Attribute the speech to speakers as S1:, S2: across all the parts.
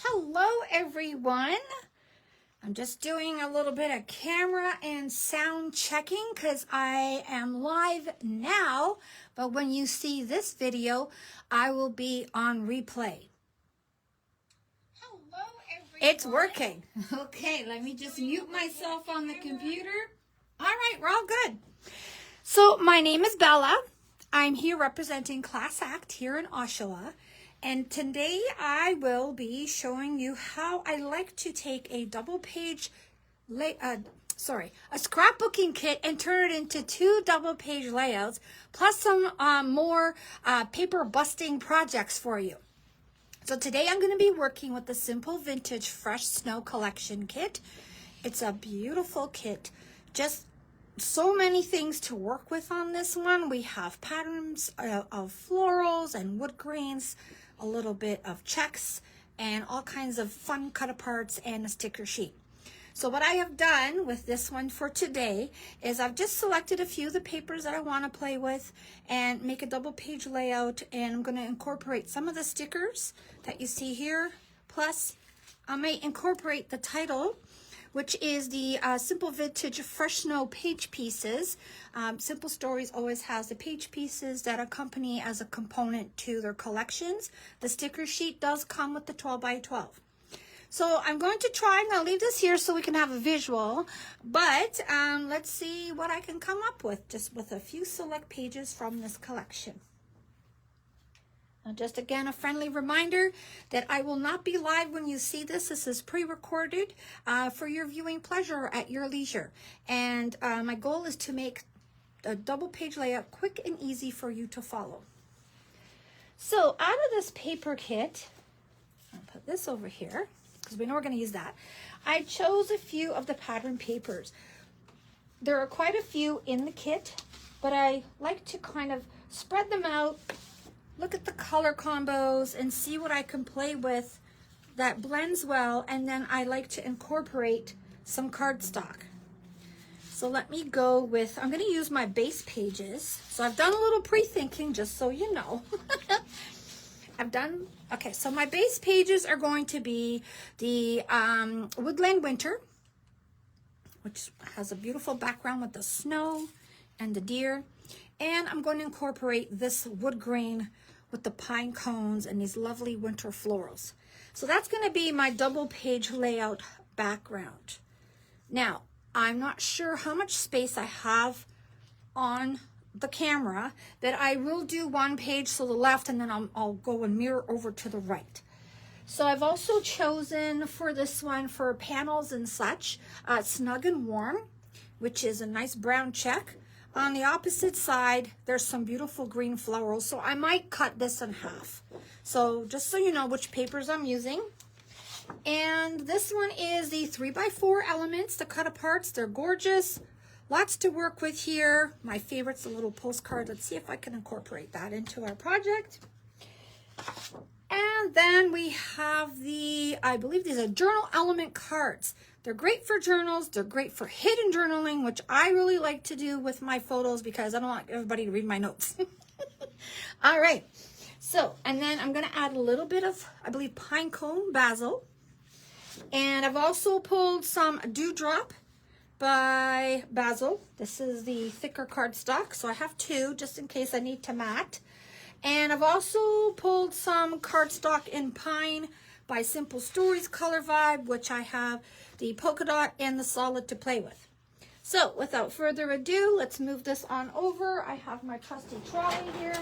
S1: Hello everyone. I'm just doing a little bit of camera and sound checking because I am live now, but when you see this video, I will be on replay. Hello everyone. It's working. Okay, let me just mute myself on the computer. All right, we're all good. So my name is Bella. I'm here representing Class Act here in Oshawa. And today I will be showing you how I like to take a a scrapbooking kit and turn it into 2 double-page layouts, plus some more paper busting projects for you. So today I'm going to be working with the Simple Vintage Fresh Snow Collection kit. It's a beautiful kit. Just so many things to work with on this one. We have patterns of florals and wood grains, a little bit of checks, and all kinds of fun cut aparts and a sticker sheet. So what I have done with this one for today is I've just selected a few of the papers that I want to play with and make a double page layout, and I'm going to incorporate some of the stickers that you see here. Plus I may incorporate the title, which is the Simple Vintage Fresh Snow page pieces. Simple Stories always has the page pieces that accompany as a component to their collections. The sticker sheet does come with the 12 by 12. So I'm going to try, and I'll leave this here so we can have a visual, but let's see what I can come up with just with a few select pages from this collection. Now, just again, a friendly reminder that I will not be live when you see this. This is pre-recorded for your viewing pleasure at your leisure. And my goal is to make a double page layout quick and easy for you to follow. So out of this paper kit, I'll put this over here because we know we're going to use that. I chose a few of the pattern papers. There are quite a few in the kit, but I like to kind of spread them out, look at the color combos, and see what I can play with that blends well, and then I like to incorporate some cardstock. So let me go with, I'm going to use my base pages. So I've done a little pre-thinking, just so you know. Okay, so my base pages are going to be the Woodland Winter, which has a beautiful background with the snow and the deer. And I'm going to incorporate this wood grain with the pine cones and these lovely winter florals. So that's going to be my double page layout background. Now, I'm not sure how much space I have on the camera, that I will do one page to the left, and then I'll go and mirror over to the right. So I've also chosen for this one, for panels and such, Snug and Warm, which is a nice brown check. On the opposite side, there's some beautiful green florals, so I might cut this in half. So just so you know which papers I'm using. And this one is the 3x4 elements, the cut aparts. They're gorgeous. Lots to work with here. My favorite's a little postcard. Let's see if I can incorporate that into our project. And then we have the, I believe these are journal element cards. They're great for journals. They're great for hidden journaling, which I really like to do with my photos because I don't want everybody to read my notes. All right. So, and then I'm going to add a little bit of, I believe, pine cone basil. And I've also pulled some Dewdrop by Basil. This is the thicker cardstock, so I have 2 just in case I need to mat. And I've also pulled some cardstock in Pine by Simple Stories Color Vibe, which I have the polka dot and the solid to play with. So without further ado, let's move this on over. I have my trusty trolley here.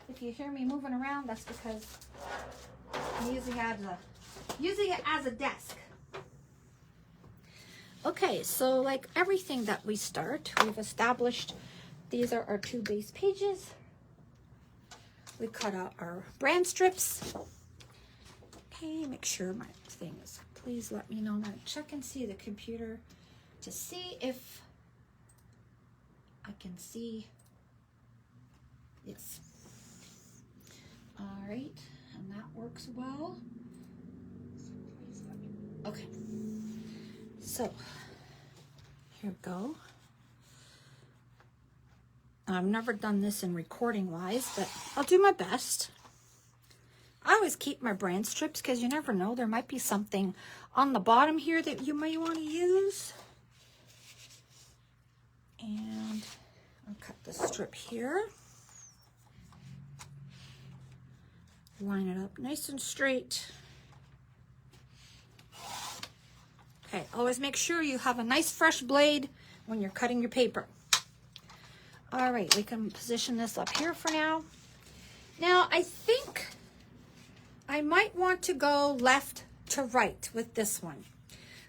S1: If you hear me moving around, that's because I'm using it as a desk. Okay, so like everything that we start, we've established these are our 2 base pages. We cut out our brand strips. Okay, make sure my thing is, please let me know that. Check and see the computer to see if I can see. Yes. All right, and that works well. Okay. So, here we go. I've never done this in recording wise, but I'll do my best. I always keep my brand strips because you never know. There might be something on the bottom here that you may want to use. And I'll cut the strip here. Line it up nice and straight. Okay, always make sure you have a nice fresh blade when you're cutting your paper. All right, we can position this up here for now. Now, I think I might want to go left to right with this one.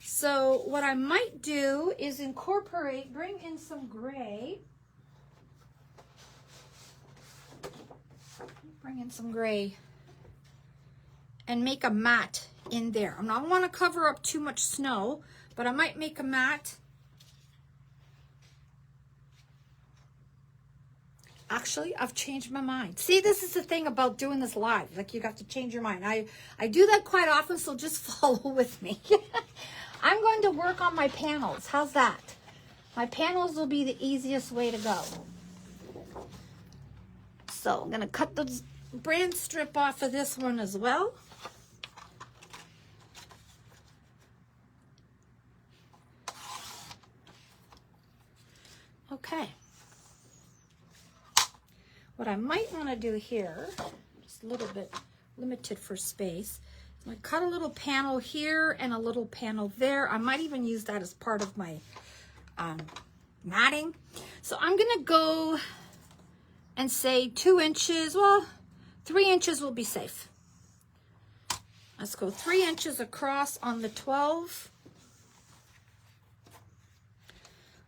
S1: So what I might do is bring in some gray. Bring in some gray and make a mat in there. I don't want to cover up too much snow, but I might make a mat. Actually, I've changed my mind. See, this is the thing about doing this live. Like, you have to change your mind. I do that quite often, so just follow with me. I'm going to work on my panels. How's that? My panels will be the easiest way to go. So I'm going to cut the brand strip off of this one as well. Okay. What I might want to do here, just a little bit limited for space, is I cut a little panel here and a little panel there. I might even use that as part of my matting. So I'm going to go and say 2 inches. Well, 3 inches will be safe. Let's go 3 inches across on the 12.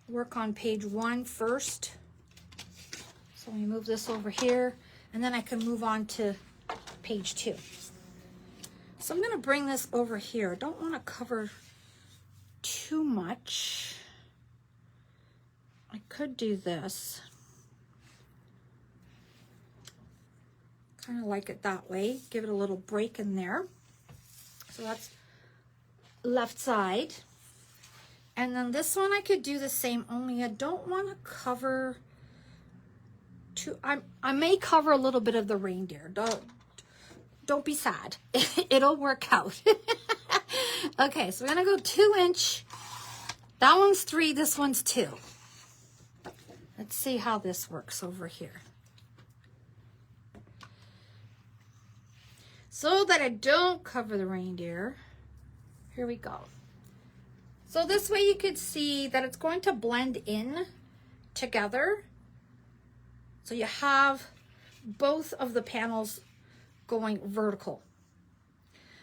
S1: Work on page 1 first. So let me move this over here, and then I can move on to page 2. So I'm going to bring this over here. I don't want to cover too much. I could do this. Kind of like it that way. Give it a little break in there. So that's left side. And then this one I could do the same, only I don't want to cover I may cover a little bit of the reindeer. Don't be sad. It'll work out. Okay, so we're gonna go 2 inch. That one's 3, this one's 2. Let's see how this works over here. So that I don't cover the reindeer, here we go. So this way you could see that it's going to blend in together. So you have both of the panels going vertical.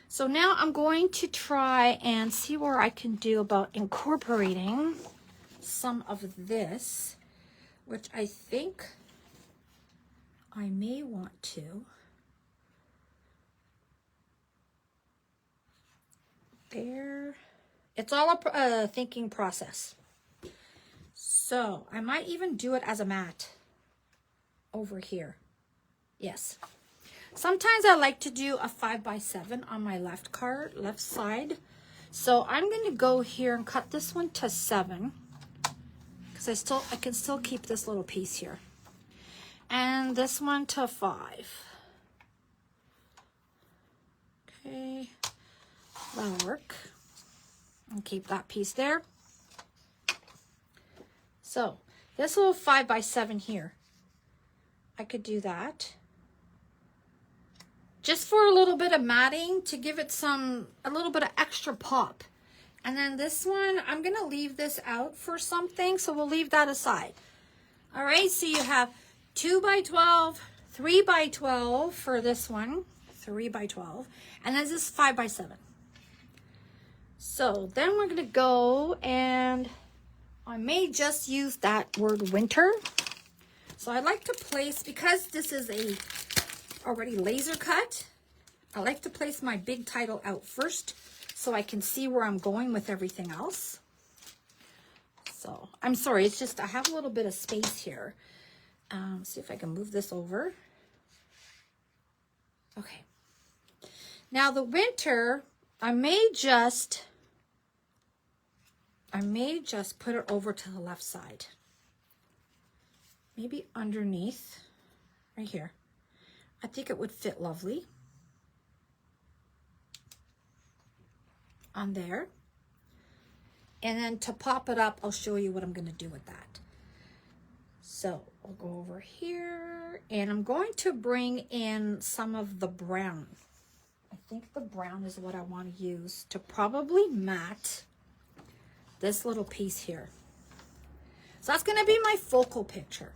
S1: So now I'm going to try and see where I can do about incorporating some of this, which I think I may want to. There. It's all a thinking process. So I might even do it as a mat over here. Yes. Sometimes I like to do a 5x7 on my left side. So I'm going to go here and cut this one to 7 because I can still keep this little piece here. And this one to 5. Okay. That'll work. And keep that piece there. So this little 5x7 here, I could do that just for a little bit of matting to give it a little bit of extra pop. And then this one, I'm going to leave this out for something, so we'll leave that aside. All right, so you have 2x12, 3x12 for this one, 3x12, and then this is 5x7. So then we're going to go, and I may just use that word winter. So I like to place, because this is a already laser cut, I like to place my big title out first so I can see where I'm going with everything else. So I'm sorry, it's just I have a little bit of space here. See if I can move this over. Okay. Now the winter, I may just put it over to the left side. Maybe underneath, right here. I think it would fit lovely. on there. And then to pop it up, I'll show you what I'm going to do with that. So I'll go over here and I'm going to bring in some of the brown. I think the brown is what I want to use to probably matte this little piece here. So that's going to be my focal picture.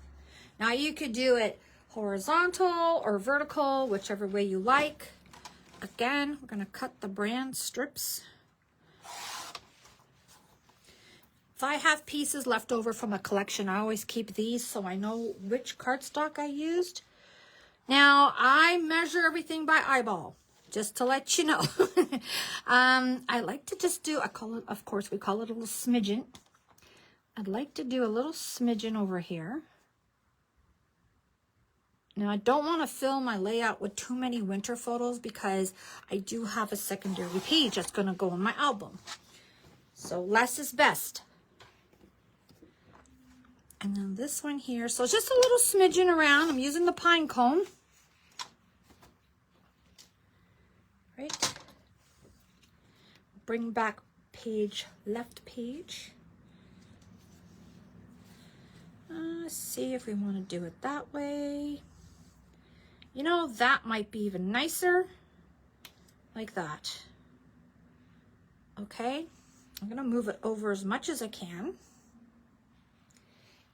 S1: Now you could do it horizontal or vertical, whichever way you like. Again, we're going to cut the brand strips. If I have pieces left over from a collection, I always keep these so I know which cardstock I used. Now, I measure everything by eyeball, just to let you know. I like to just do, of course, we call it a little smidgen. I'd like to do a little smidgen over here. Now, I don't want to fill my layout with too many winter photos because I do have a secondary page that's going to go in my album. So less is best. And then this one here. So it's just a little smidgen around. I'm using the pine cone. Right. Bring back left page. Let's see if we want to do it that way. You know, that might be even nicer. Like that. Okay. I'm going to move it over as much as I can.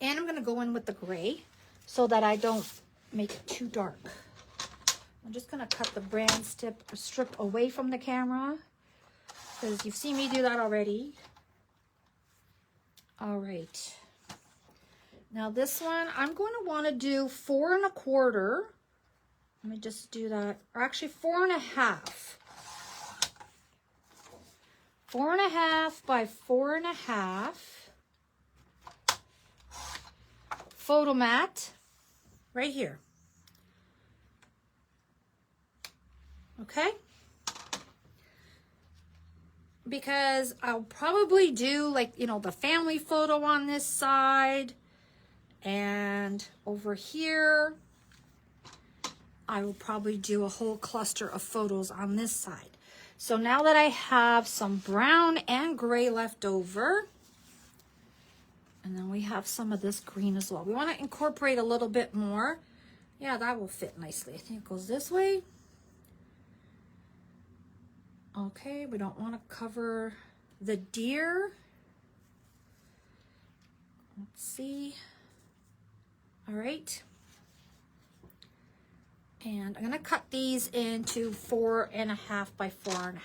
S1: And I'm going to go in with the gray so that I don't make it too dark. I'm just going to cut the brand strip away from the camera because you've seen me do that already. All right. Now this one, I'm going to want to do 4 1/4. Let me just do that. Or actually 4 1/2. 4 1/2 by 4 1/2. Photo mat right here. Okay? Because I'll probably do like, you know, the family photo on this side. And over here, I will probably do a whole cluster of photos on this side. So now that I have some brown and gray left over, and then we have some of this green as well. We want to incorporate a little bit more. Yeah, that will fit nicely. I think it goes this way. Okay, we don't want to cover the deer. Let's see. All right. And I'm going to cut these into 4 1/2 by 4 1/2.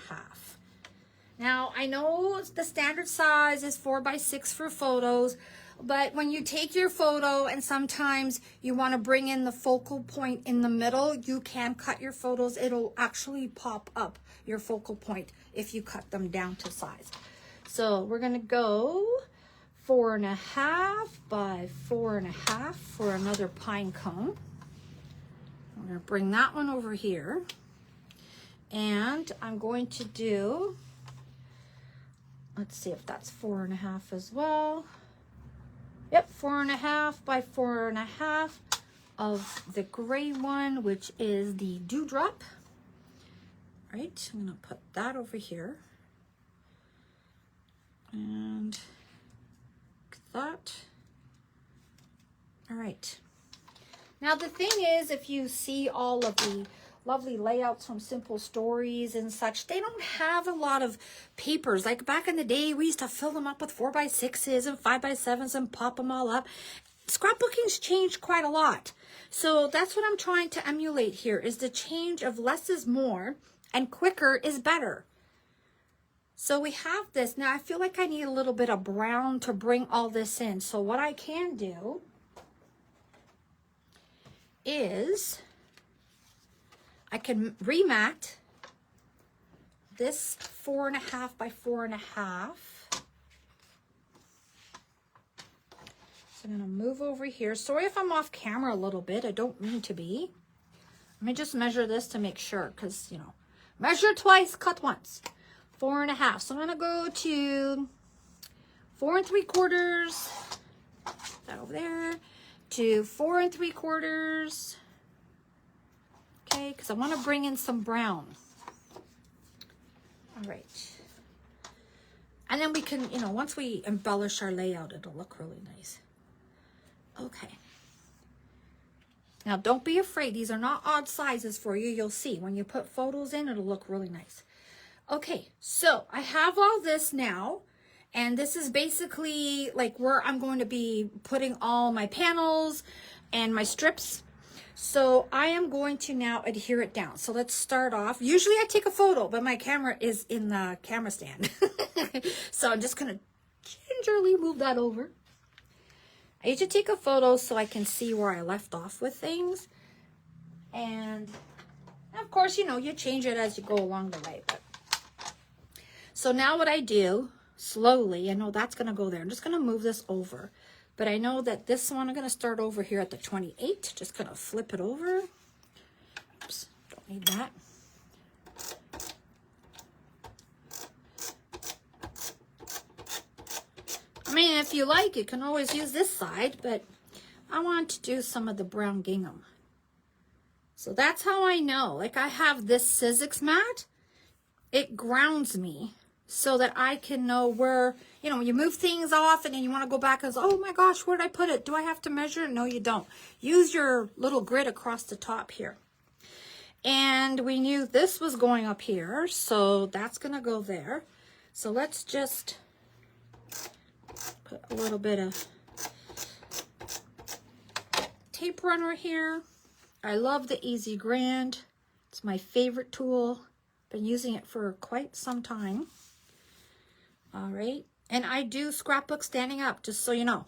S1: Now, I know the standard size is 4 by 6 for photos, but when you take your photo and sometimes you want to bring in the focal point in the middle, you can cut your photos. It'll actually pop up your focal point if you cut them down to size. So we're going to go 4 1/2 by 4 1/2 for another pine cone. I'm going to bring that one over here. And I'm going to do, let's see if that's 4 1/2 as well. Yep, 4 1/2 by 4 1/2 of the gray one, which is the dewdrop. Right, I'm going to put that over here. And that. All right. Now the thing is, if you see all of the lovely layouts from Simple Stories and such, they don't have a lot of papers. Like back in the day, we used to fill them up with 4 by 6s and 5 by 7s and pop them all up. Scrapbooking's changed quite a lot. So that's what I'm trying to emulate here, is the change of less is more and quicker is better. So we have this. Now I feel like I need a little bit of brown to bring all this in. So what I can do is I can remat this 4 1/2 by 4 1/2. So I'm going to move over here. Sorry if I'm off camera a little bit. I don't mean to be. Let me just measure this to make sure, because, you know, measure twice, cut once. 4 1/2. So I'm going to go to 4 3/4. That over there. To 4 3/4. Okay, because I want to bring in some brown. All right. And then we can, you know, once we embellish our layout, it'll look really nice. Okay. Now, don't be afraid. These are not odd sizes for you. You'll see when you put photos in, it'll look really nice. Okay, so I have all this now. And this is basically like where I'm going to be putting all my panels and my strips. So I am going to now adhere it down. So let's start off. Usually I take a photo, but my camera is in the camera stand. So I'm just going to gingerly move that over. I usually take a photo so I can see where I left off with things. And of course, you know, you change it as you go along the way. But so now what I do, slowly, I know that's going to go there. I'm just going to move this over. But I know that this one, I'm going to start over here at the 28. Just going to flip it over. Oops, don't need that. I mean, if you like, you can always use this side, but I want to do some of the brown gingham. So that's how I know. Like I have this Sizzix mat. It grounds me so that I can know where, you know, you move things off and then you want to go back and say, oh my gosh, where did I put it? Do I have to measure? No, you don't. Use your little grid across the top here. And we knew this was going up here, so that's going to go there. So let's just put a little bit of tape runner here. I love the Easy Grand. It's my favorite tool. Been using it for quite some time. All right. And I do scrapbook standing up, just so you know.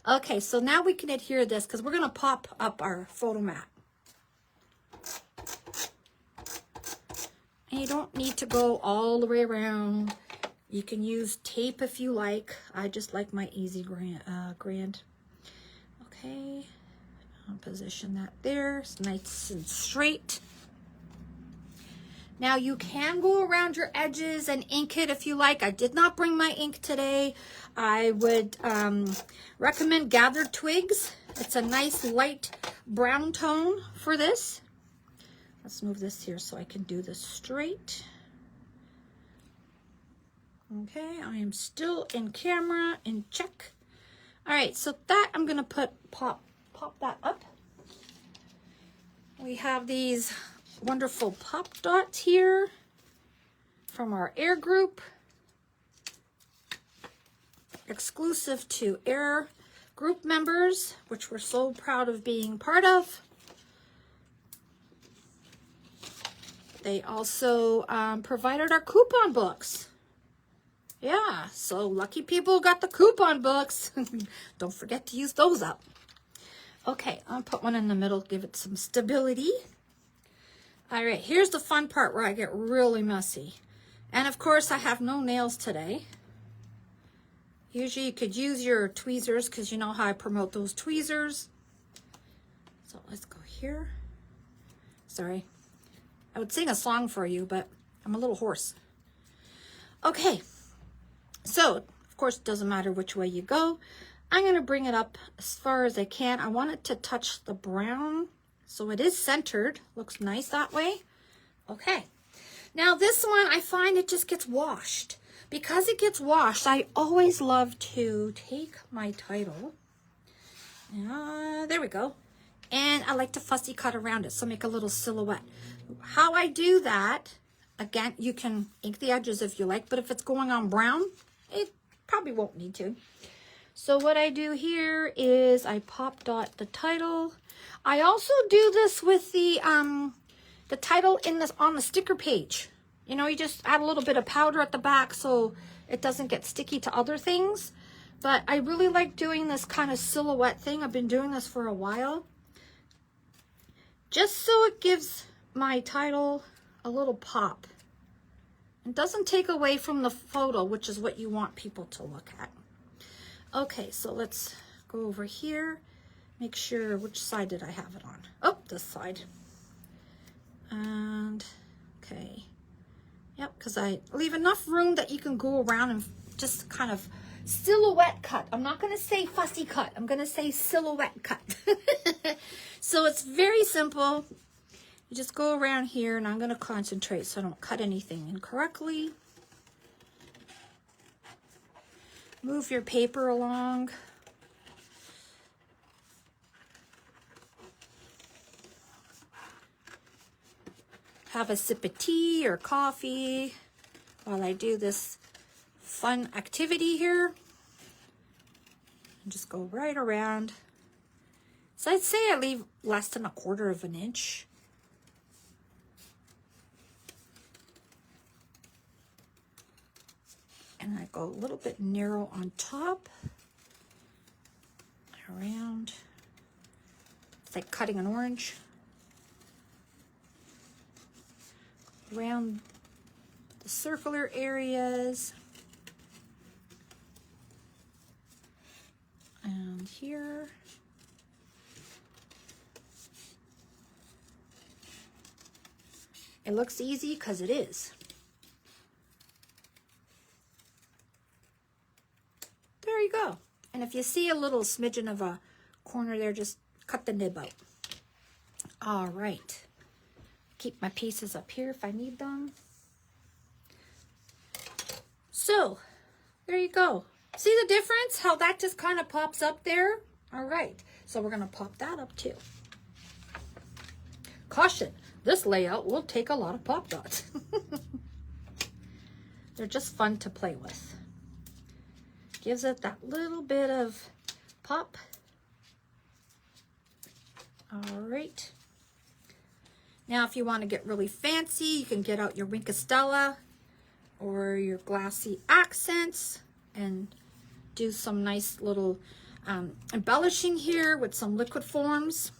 S1: Okay, so now we can adhere this because we're going to pop up our photo mat. And you don't need to go all the way around. You can use tape if you like. I just like my Easy Grand. Okay. I'll position that there. It's nice and straight. Now you can go around your edges and ink it if you like. I did not bring my ink today. I would recommend Gathered Twigs. It's a nice light brown tone for this. Let's move this here so I can do this straight. Okay, I am still in camera, in check. All right, so that I'm gonna pop that up. We have these wonderful pop dots here from our Air group, exclusive to Air group members, which we're so proud of being part of. They also provided our coupon books. Yeah, so lucky people got the coupon books. Don't forget to use those up. Okay, I'll put one in the middle, give it some stability. All right, here's the fun part where I get really messy. And of course, I have no nails today. Usually you could use your tweezers because you know how I promote those tweezers. So let's go here. Sorry. I would sing a song for you, but I'm a little hoarse. Okay. So, of course, it doesn't matter which way you go. I'm going to bring it up as far as I can. I want it to touch the brown. So it is centered. Looks nice that way. Okay. Now this one, I find it just gets washed. Because it gets washed, I always love to take my title. There we go. And I like to fussy cut around it, so make a little silhouette. How I do that, again, you can ink the edges if you like, but if it's going on brown, it probably won't need to. So what I do here is I pop dot the title. I also do this with the title on the sticker page. You know, you just add a little bit of powder at the back so it doesn't get sticky to other things. But I really like doing this kind of silhouette thing. I've been doing this for a while. Just so it gives my title a little pop. It doesn't take away from the photo, which is what you want people to look at. Okay, so let's go over here. Make sure, which side did I have it on? Oh, this side. And, okay. Yep, because I leave enough room that you can go around and just kind of silhouette cut. I'm not going to say fussy cut. I'm going to say silhouette cut. So it's very simple. You just go around here, and I'm going to concentrate so I don't cut anything incorrectly. Move your paper along. Have a sip of tea or coffee while I do this fun activity here. And just go right around. So I'd say I leave less than 1/4 of an inch. And I go a little bit narrow on top. Around. It's like cutting an orange. Around the circular areas. And here. It looks easy because it is. There you go. And if you see a little smidgen of a corner there, just cut the nib out. All right. Keep my pieces up here if I need them. So, there you go. See the difference? How that just kind of pops up there? All right. So we're going to pop that up too. Caution, this layout will take a lot of pop dots. They're just fun to play with. Gives it that little bit of pop. All right. Now, if you want to get really fancy, you can get out your Wink of Stella or your glassy accents and do some nice little embellishing here with some liquid forms.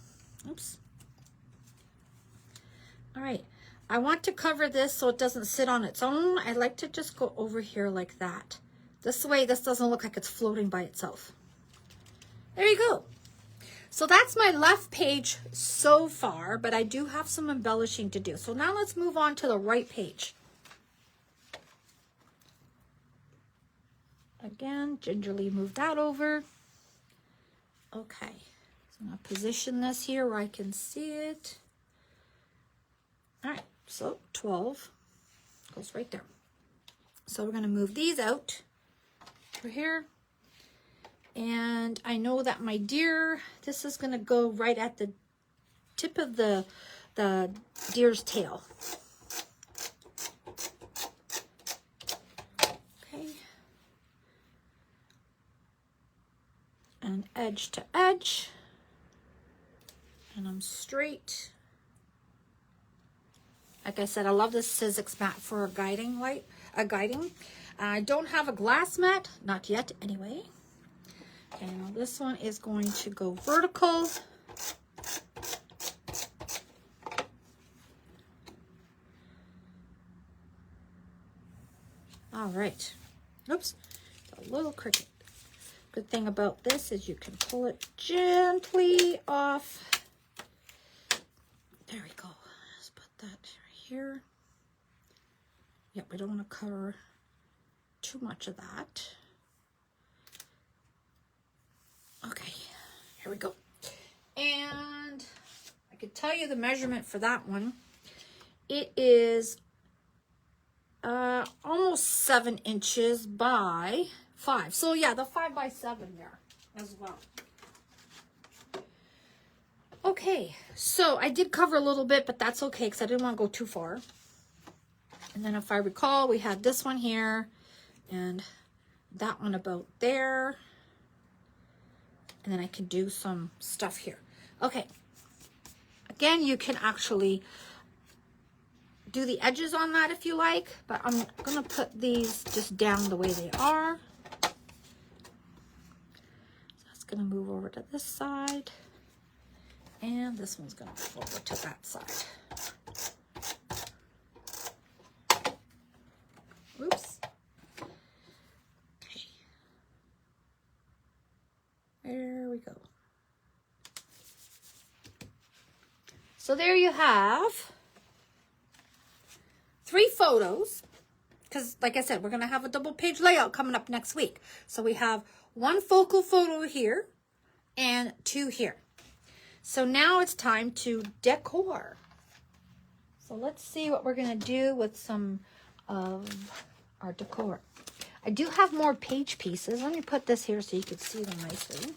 S1: Oops. All right. I want to cover this so it doesn't sit on its own. I like to just go over here like that. This way, this doesn't look like it's floating by itself. There you go. So that's my left page so far, but I do have some embellishing to do. So now let's move on to the right page. Again, gingerly move that over. Okay. So I'm going to position this here where I can see it. All right. So 12 goes right there. So we're going to move these out. Over here, and I know that my deer, this is going to go right at the tip of the deer's tail. Okay, and edge to edge, and I'm straight. Like I said, I love this Sizzix mat for a guiding light, I don't have a glass mat, not yet anyway. Okay, now this one is going to go vertical. All right. Oops, a little crooked. Good thing about this is you can pull it gently off. There we go. Let's put that right here. Yep, we don't want to cover too much of that. Okay, here we go. And I could tell you the measurement for that one. It is almost 7 inches by 5. So yeah, the 5 by 7 there as well. Okay, so I did cover a little bit, but that's okay because I didn't want to go too far. And then if I recall, we had this one here and that one about there. And then I can do some stuff here. Okay. Again, you can actually do the edges on that if you like, but I'm going to put these just down the way they are. So that's going to move over to this side. And this one's going to move over to that side. Oops. Okay. There we go. So there you have 3 photos, because like I said, we're going to have a double page layout coming up next week. So we have 1 focal photo here and 2 here. So now it's time to decor. So let's see what we're going to do with some of our decor. I do have more page pieces. Let me put this here so you can see them nicely.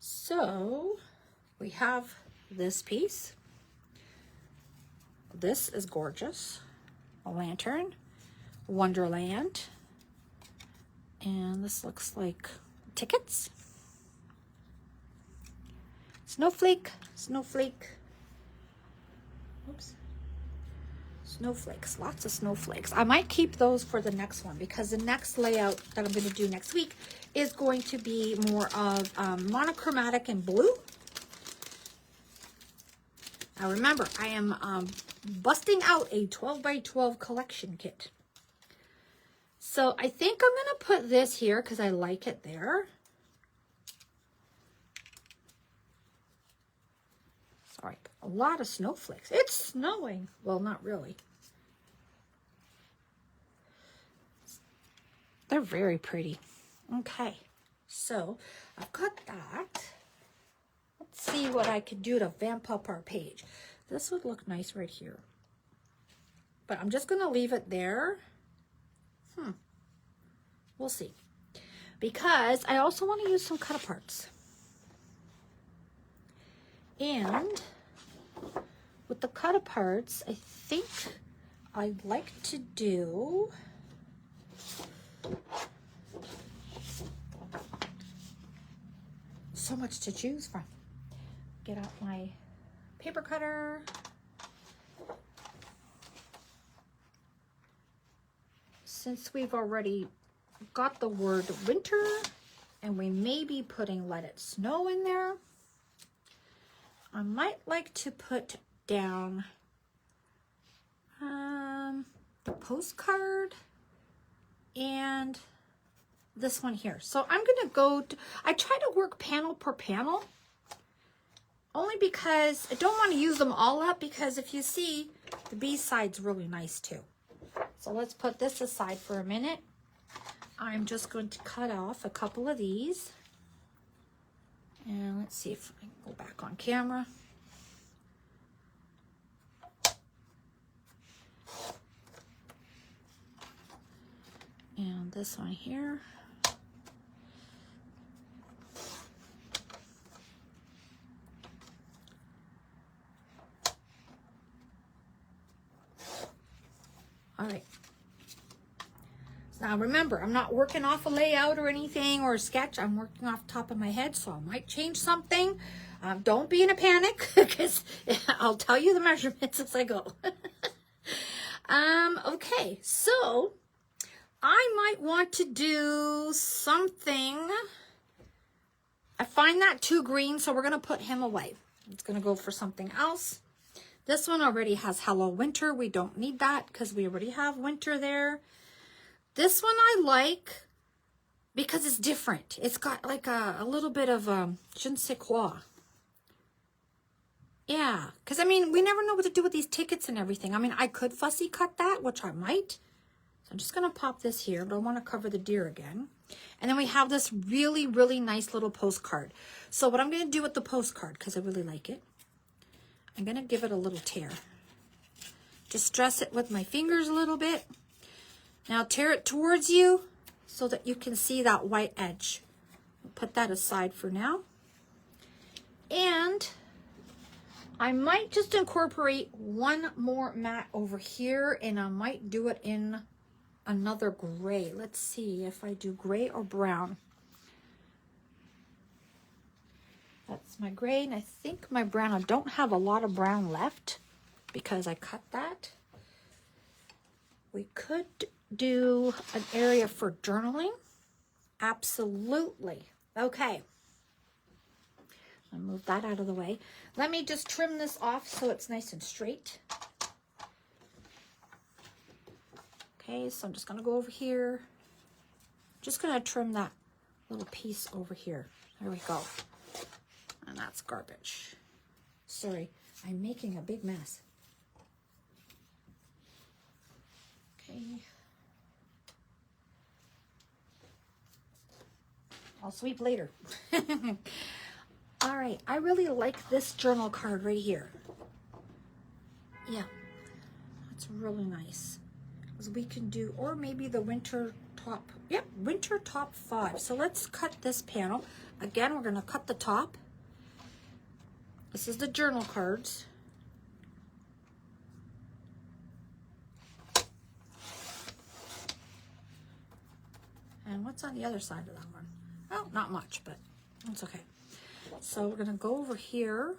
S1: So we have this piece. This is gorgeous. A lantern, Wonderland. And this looks like tickets. Snowflake, snowflake. Oops. Snowflakes, lots of snowflakes. I might keep those for the next one because the next layout that I'm going to do next week is going to be more of monochromatic and blue. Now remember, I am busting out a 12 by 12 collection kit. So I think I'm going to put this here because I like it there. Sorry, a lot of snowflakes. It's snowing. Well, not really. They're very pretty. Okay, so I've got that. Let's see what I could do to vamp up our page. This would look nice right here. But I'm just going to leave it there. We'll see. Because I also want to use some cut-aparts. And with the cut-aparts, I think I'd like to do... So much to choose from. Get out my paper cutter. Since we've already got the word winter and we may be putting let it snow in there, I might like to put down the postcard and this one here. So I'm going to go, I try to work panel per panel, only because I don't want to use them all up, because if you see, the B side's really nice too. So let's put this aside for a minute. I'm just going to cut off a couple of these. And let's see if I can go back on camera. And this one here. All right. Now remember, I'm not working off a layout or anything or a sketch. I'm working off the top of my head, so I might change something. Don't be in a panic, because I'll tell you the measurements as I go. Okay, so I might want to do something. I find that too green, so we're going to put him away. It's going to go for something else. This one already has Hello Winter. We don't need that because we already have winter there. This one I like because it's different. It's got like a little bit of je ne sais quoi. Yeah, because I mean, we never know what to do with these tickets and everything. I mean, I could fussy cut that, which I might. So I'm just going to pop this here. Don't want to cover the deer again. And then we have this really, really nice little postcard. So what I'm going to do with the postcard, because I really like it, I'm going to give it a little tear. Just stress it with my fingers a little bit. Now tear it towards you so that you can see that white edge. I'll put that aside for now. And I might just incorporate one more mat over here, and I might do it in another gray. Let's see if I do gray or brown. That's my gray, and I think my brown, I don't have a lot of brown left because I cut that. We could do an area for journaling. Absolutely. Okay. I'll move that out of the way. Let me just trim this off so it's nice and straight. Okay, so I'm just going to go over here. Just going to trim that little piece over here. There we go. And that's garbage. Sorry, I'm making a big mess. Okay. I'll sweep later. All right, I really like this journal card right here. Yeah, It's really nice. Because we can do, or maybe the winter top. Yep, winter top 5. So let's cut this panel. Again, we're going to cut the top. This is the journal cards. And what's on the other side of that one? Oh, not much, but it's okay. So we're going to go over here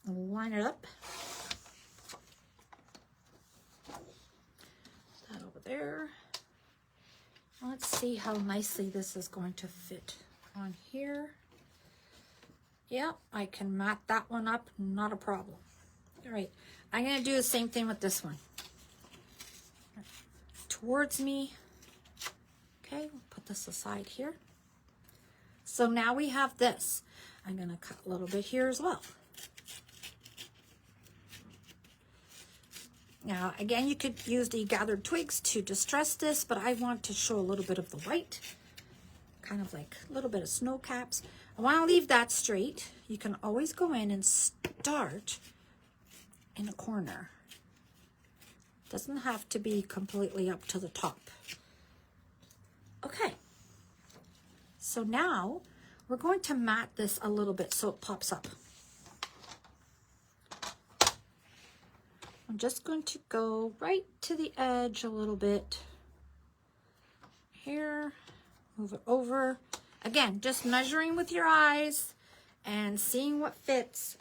S1: and line it up. That over there. Let's see how nicely this is going to fit on here. Yeah, I can mat that one up, not a problem. All right, I'm going to do the same thing with this one. Towards me. Okay, we'll put this aside here. So now we have this. I'm going to cut a little bit here as well. Now, again, you could use the gathered twigs to distress this, but I want to show a little bit of the white, kind of like a little bit of snow caps. I want to leave that straight. You can always go in and start in a corner. Doesn't have to be completely up to the top. Okay. So now we're going to mat this a little bit so it pops up. I'm just going to go right to the edge a little bit. Here, move it over. Again, just measuring with your eyes and seeing what fits.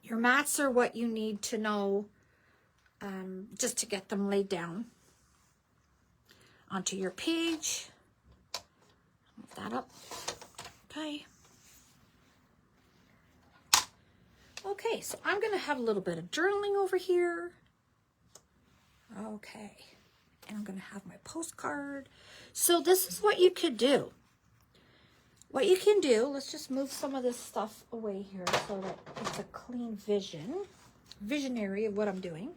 S1: Your mats are what you need to know just to get them laid down onto your page. Move that up. Okay. Okay, so I'm going to have a little bit of journaling over here. Okay, and I'm going to have my postcard. So this is what you could do. What you can do, let's just move some of this stuff away here so that it's a clean visionary of what I'm doing.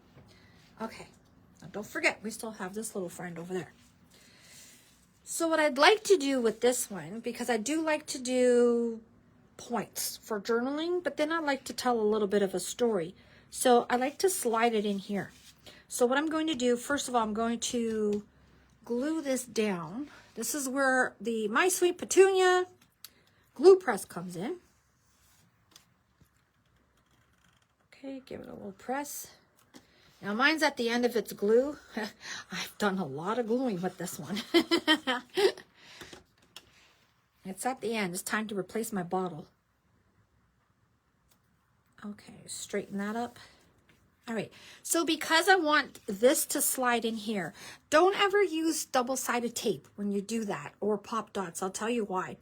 S1: Okay, now don't forget, we still have this little friend over there. So what I'd like to do with this one, because I do like to do points for journaling, but then I like to tell a little bit of a story. So I like to slide it in here. So what I'm going to do, first of all, I'm going to glue this down. This is where the My Sweet Petunia glue press comes in. Okay, give it a little press. Now mine's at the end if it's glue. I've done a lot of gluing with this one. It's at the end. It's time to replace my bottle. Okay, straighten that up. All right, so because I want this to slide in here, don't ever use double-sided tape when you do that, or pop dots. I'll tell you why.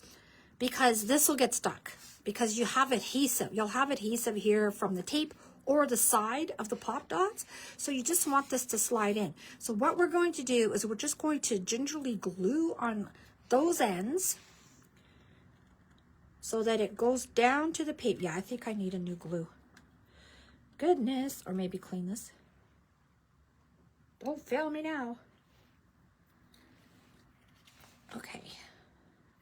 S1: Because this will get stuck. Because you have adhesive. You'll have adhesive here from the tape or the side of the pop dots. So you just want this to slide in. So what we're going to do is we're just going to gingerly glue on those ends so that it goes down to the paper. Yeah, I think I need a new glue. Goodness. Or maybe clean this. Don't fail me now. Okay.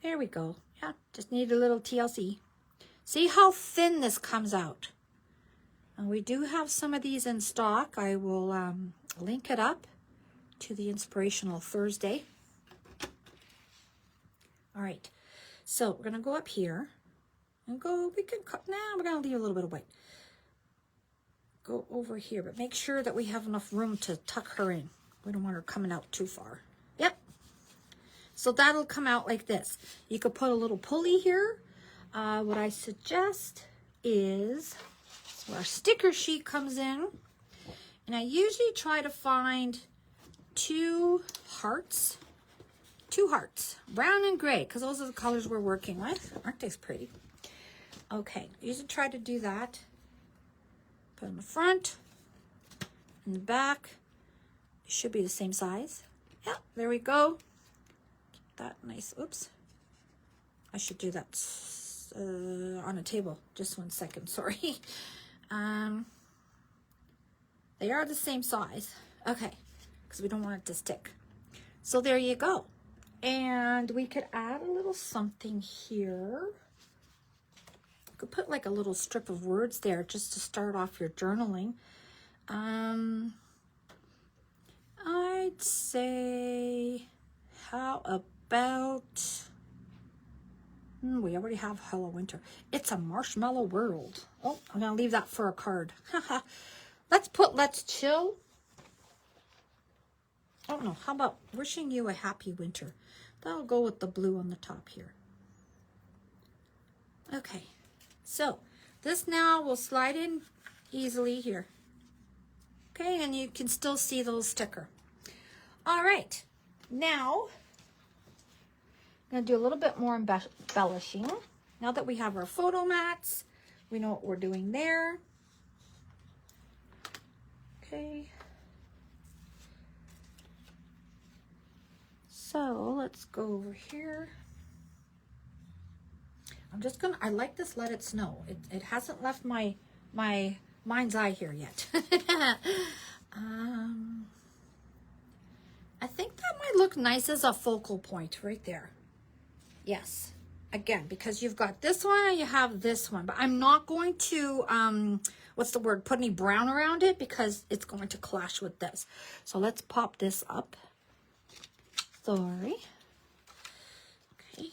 S1: There we go. Yeah, just need a little TLC. See how thin this comes out. And we do have some of these in stock. I will link it up to the Inspirational Thursday. All right. So we're going to go up here and go, we can cut, we're going to leave a little bit of white. Go over here, but make sure that we have enough room to tuck her in. We don't want her coming out too far. Yep. So that'll come out like this. You could put a little pulley here. What I suggest is where our sticker sheet comes in. And I usually try to find two hearts, brown and gray, because those are the colors we're working with. Aren't they pretty? Okay, I usually try to do that. Put in the front, in the back. It should be the same size. Yeah, there we go. Keep that nice. Oops. I should do that on a table. Just 1 second, sorry. They are the same size. Okay, because we don't want it to stick. So there you go. And we could add a little something here. You could put like a little strip of words there just to start off your journaling. I'd say, how about, we already have Hello Winter. It's a Marshmallow World. Oh, I'm going to leave that for a card. Let's chill. Oh no, how about wishing you a happy winter? That'll go with the blue on the top here. Okay, so this now will slide in easily here. Okay, and you can still see the little sticker. All right, now I'm going to do a little bit more embellishing. Now that we have our photo mats, we know what we're doing there. Okay. So let's go over here. I like this Let It Snow. It hasn't left my mind's eye here yet. I think that might look nice as a focal point right there. Yes. Again, because you've got this one and you have this one, but I'm not going to, put any brown around it because it's going to clash with this. So let's pop this up. Sorry. Okay.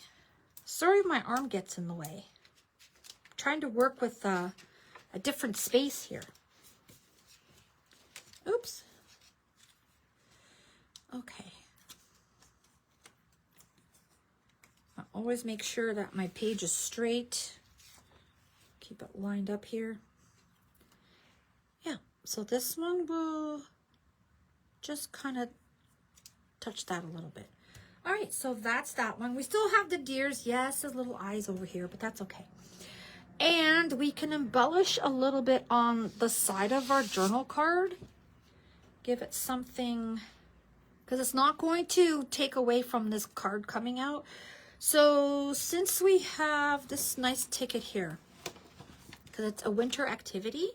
S1: Sorry if my arm gets in the way. I'm trying to work with a different space here. Oops. Okay. I always make sure that my page is straight. Keep it lined up here. Yeah, so this one will just kind of touch that a little bit. All right, so that's that one. We still have the deers. Yes, there's little eyes over here, but that's okay. And we can embellish a little bit on the side of our journal card. Give it something, because it's not going to take away from this card coming out. So since we have this nice ticket here, because it's a winter activity,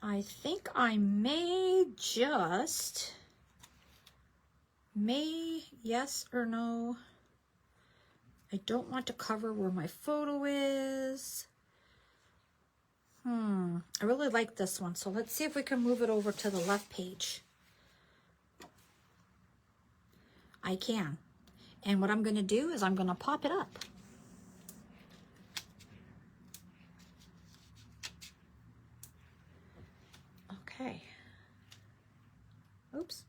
S1: I think I may just, yes or no. I don't want to cover where my photo is. I really like this one. So let's see if we can move it over to the left page. I can. And what I'm going to do is I'm going to pop it up. Okay. Oops.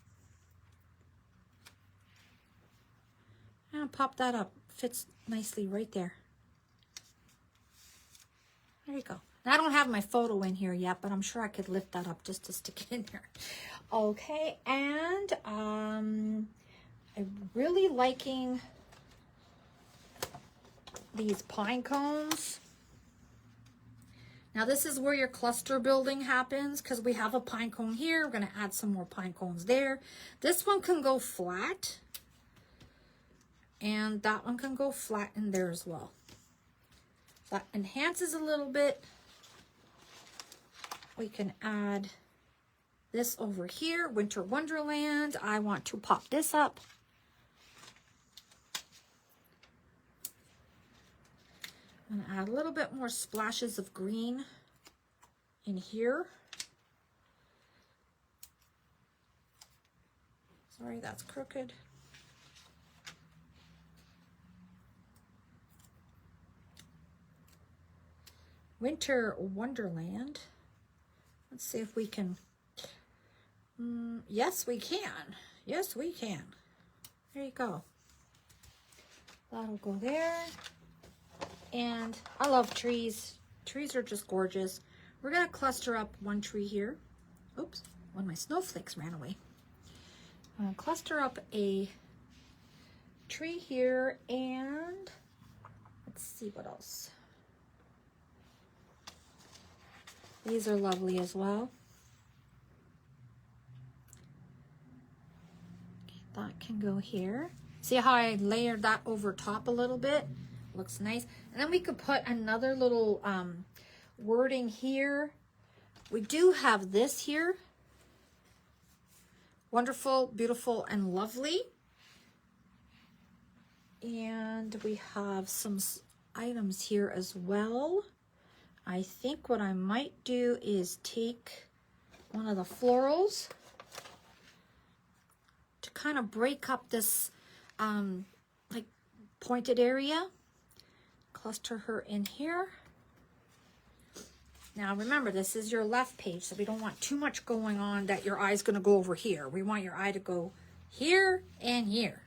S1: And pop that up. Fits nicely right there. There you go. I don't have my photo in here yet, but I'm sure I could lift that up just to stick it in there. Okay, and I'm really liking these pine cones. Now this is where your cluster building happens, because we have a pine cone here. We're going to add some more pine cones there. This one can go flat, and that one can go flat in there as well. That enhances a little bit. We can add this over here, Winter Wonderland. I want to pop this up. I'm going to add a little bit more splashes of green in here. Sorry, that's crooked. Winter Wonderland. Let's see if we can. Yes, we can. Yes, we can. There you go. That'll go there. And I love trees. Trees are just gorgeous. We're going to cluster up one tree here. Oops, one of my snowflakes ran away. I'm going to cluster up a tree here, and let's see what else. These are lovely as well. That can go here. See how I layered that over top a little bit? Looks nice. And then we could put another little wording here. We do have this here. Wonderful, beautiful, and lovely. And we have some items here as well. I think what I might do is take one of the florals to kind of break up this like pointed area. Cluster her in here. Now remember, this is your left page, so we don't want too much going on that your eye's going to go over here. We want your eye to go here and here.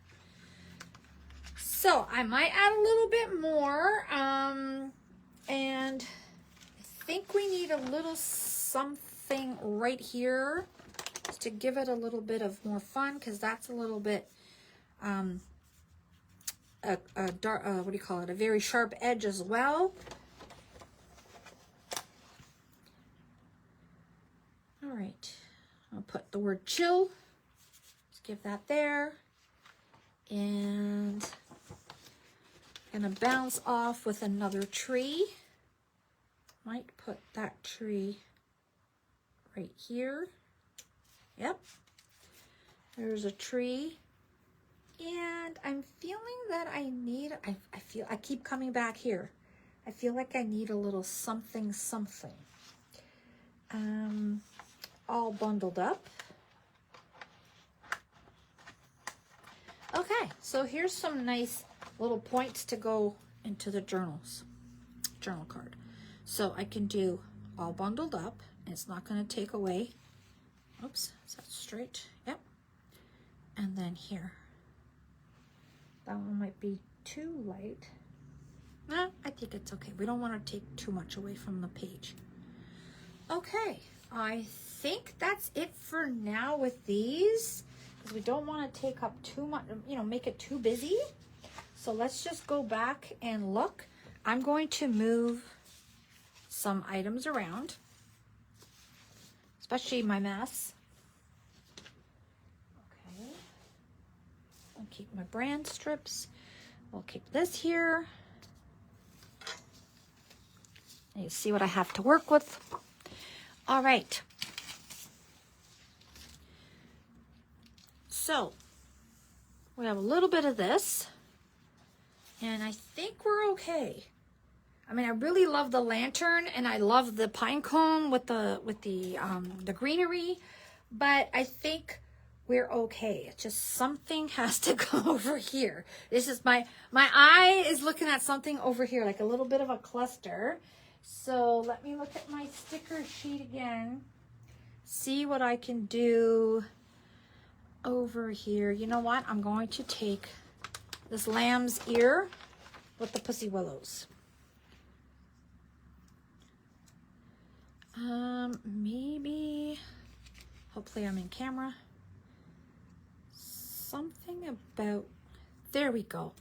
S1: So I might add a little bit more, and I think we need a little something right here just to give it a little bit of more fun, because that's a little bit a dark, what do you call it, a very sharp edge as well. All right, I'll put the word chill, just give that there, and I'm gonna bounce off with another tree. Might put that tree right here. Yep, there's a tree. And I'm feeling that I need, I keep coming back here. I feel like I need a little something, something. All bundled up. Okay, so here's some nice little points to go into the journal card. So I can do all bundled up, and it's not going to take away. Oops, is that straight? Yep. And then here. That one might be too light. No, I think it's okay. We don't want to take too much away from the page. Okay, I think that's it for now with these, because we don't want to take up too much, you know, make it too busy. So let's just go back and look. I'm going to move some items around, especially my mess. Okay. I'll keep my brand strips. We'll keep this here. And you see what I have to work with. All right. So we have a little bit of this, and I think we're okay. I mean, I really love the lantern, and I love the pine cone with the greenery, but I think we're okay. It's just something has to go over here. This is my eye is looking at something over here, like a little bit of a cluster. So let me look at my sticker sheet again. See what I can do over here. You know what? I'm going to take this lamb's ear with the pussy willows. Maybe, hopefully I'm in camera. Something about, there we go.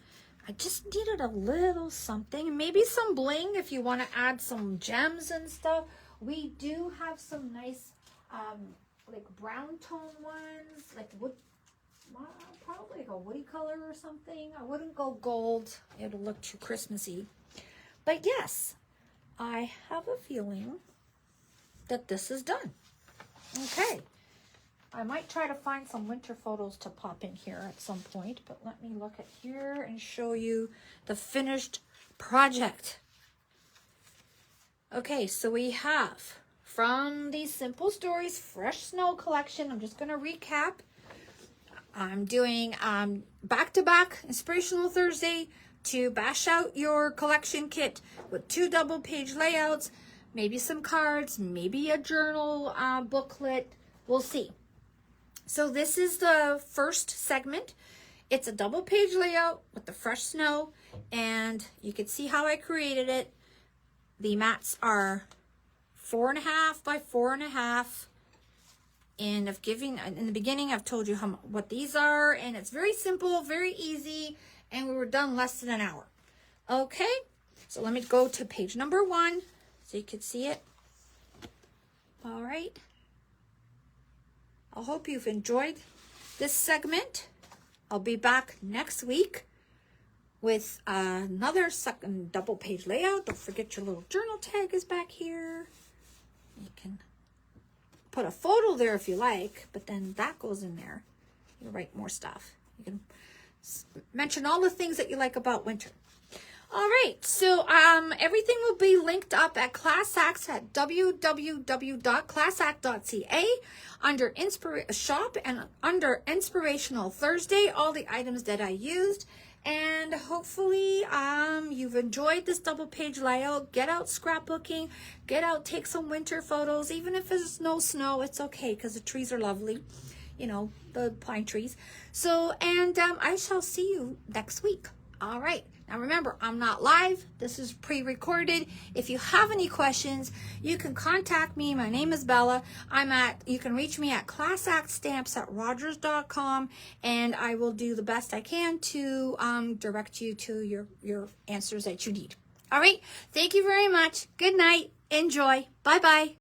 S1: I just needed a little something, maybe some bling if you want to add some gems and stuff. We do have some nice, like brown tone ones, like wood, probably like a woody color or something. I wouldn't go gold. It'll look too Christmassy. But yes, I have a feeling that this is done. Okay. I might try to find some winter photos to pop in here at some point, but let me look at here and show you the finished project. Okay, so we have from the Simple Stories Fresh Snow collection. I'm just going to recap. I'm doing back-to-back Inspirational Thursday to bash out your collection kit with 2 double-page layouts, maybe some cards, maybe a journal booklet. We'll see. So this is the first segment. It's a double-page layout with the fresh snow, and you can see how I created it. The mats are 4.5 by 4.5. And in the beginning, I've told you what these are, and it's very simple, very easy, and we were done less than an hour. Okay, so let me go to page number 1 so you can see it. All right. I hope you've enjoyed this segment. I'll be back next week with another second double page layout. Don't forget your little journal tag is back here. You can put a photo there if you like, but then that goes in there. You write more stuff. You can mention all the things that you like about winter. All right, so everything will be linked up at ClassAct at www.classact.ca under shop and under Inspirational Thursday, all the items that I used. And hopefully you've enjoyed this double page layout. Get out scrapbooking, get out, take some winter photos. Even if there's no snow, it's okay because the trees are lovely, you know, the pine trees. So, and I shall see you next week. All right. Now remember, I'm not live. This is pre-recorded. If you have any questions, you can contact me. My name is Bella. You can reach me at classactstamps@rogers.com, and I will do the best I can to direct you to your answers that you need. All right. Thank you very much. Good night. Enjoy. Bye-bye.